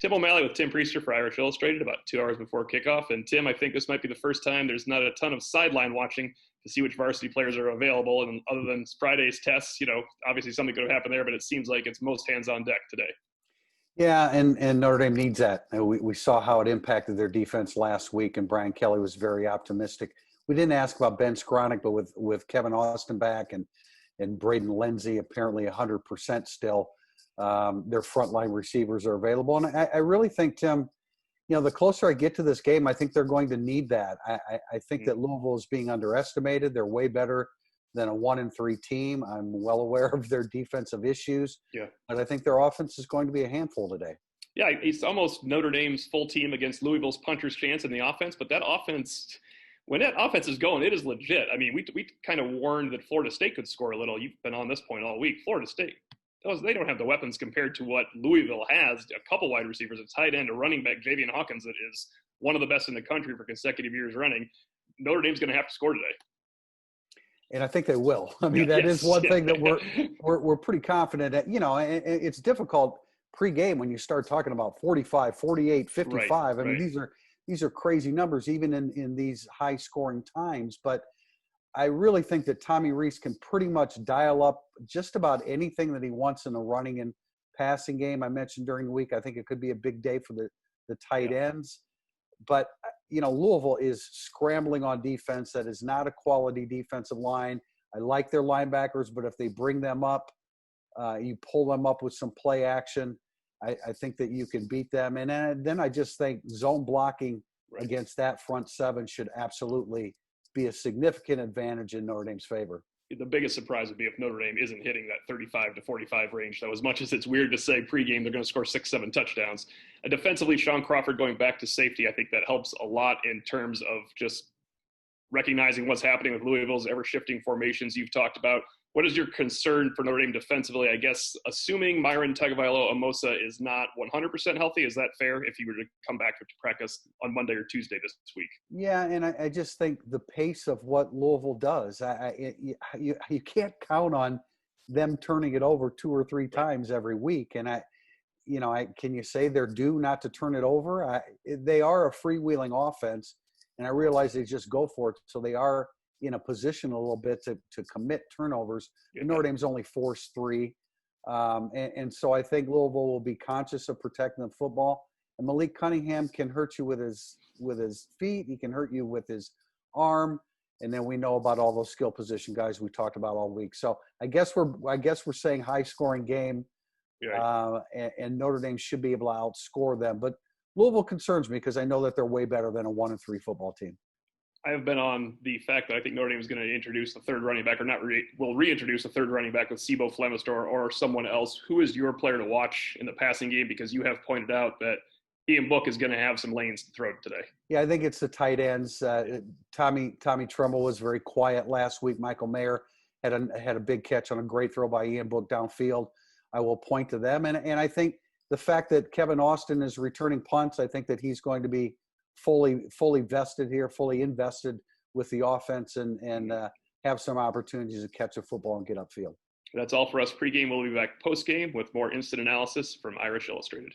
Tim O'Malley with Tim Priester for Irish Illustrated about 2 hours before kickoff. And Tim, I think this might be the first time there's not a ton of sideline watching to see which varsity players are available. And other than Friday's tests, obviously something could have happened there, but it seems like it's most hands on deck today. Yeah, and Notre Dame needs that. We saw how it impacted their defense last week, and Brian Kelly was very optimistic. We didn't ask about Ben Skronik, but with Kevin Austin back and Braden Lindsey apparently 100% still, their frontline receivers are available. And I really think, Tim, the closer I get to this game, I think they're going to need that. I think that Louisville is being underestimated. They're way better than a 1-3 team. I'm well aware of their defensive issues. Yeah. But I think their offense is going to be a handful today. Yeah, it's almost Notre Dame's full team against Louisville's puncher's chance in the offense. But that offense, when that offense is going, it is legit. I mean, we kind of warned that Florida State could score a little. You've been on this point all week. Florida State, they don't have the weapons compared to what Louisville has. A couple wide receivers, a tight end, a running back, Javian Hawkins, that is one of the best in the country for consecutive years running. Notre Dame's going to have to score today. And I think they will. I mean, that is one thing that we're pretty confident at. It's difficult pregame when you start talking about 45, 48, 55. Right, I mean, these are crazy numbers, even in these high scoring times. But I really think that Tommy Rees can pretty much dial up just about anything that he wants in a running and passing game. I mentioned during the week, I think it could be a big day for the tight ends. But Louisville is scrambling on defense. That is not a quality defensive line. I like their linebackers, but if they bring them up, you pull them up with some play action, I think that you can beat them. And then I just think zone blocking against that front seven should absolutely be a significant advantage in Notre Dame's favor. The biggest surprise would be if Notre Dame isn't hitting that 35 to 45 range. So as much as it's weird to say pregame they're going to score 6-7 touchdowns, defensively, Sean Crawford going back to safety, I think that helps a lot in terms of just recognizing what's happening with Louisville's ever-shifting formations you've talked about. What is your concern for Notre Dame defensively? I guess assuming Myron Tagovailoa-Amosa is not 100% healthy, is that fair if he were to come back to practice on Monday or Tuesday this week? Yeah, and I just think the pace of what Louisville does, you can't count on them turning it over 2 or 3 times every week. And can you say they're due not to turn it over? They are a freewheeling offense, and I realize they just go for it. So they are in a position a little bit to commit turnovers. Yeah. Notre Dame's only forced 3. And so I think Louisville will be conscious of protecting the football. And Malik Cunningham can hurt you with his feet. He can hurt you with his arm. And then we know about all those skill position guys we talked about all week. So I guess we're saying high scoring game. Right. And Notre Dame should be able to outscore them. But Louisville concerns me because I know that they're way better than a 1-3 football team. I have been on the fact that I think Notre Dame is going to introduce the third running back, or will reintroduce a third running back with Sibo Flemistor or someone else. Who is your player to watch in the passing game? Because you have pointed out that Ian Book is going to have some lanes to throw today. Yeah, I think it's the tight ends. Tommy Tremble was very quiet last week. Michael Mayer had a big catch on a great throw by Ian Book downfield. I will point to them. And I think the fact that Kevin Austin is returning punts, I think that he's going to be fully vested here, fully invested with the offense and have some opportunities to catch a football and get upfield. That's all for us pregame. We'll be back postgame with more instant analysis from Irish Illustrated.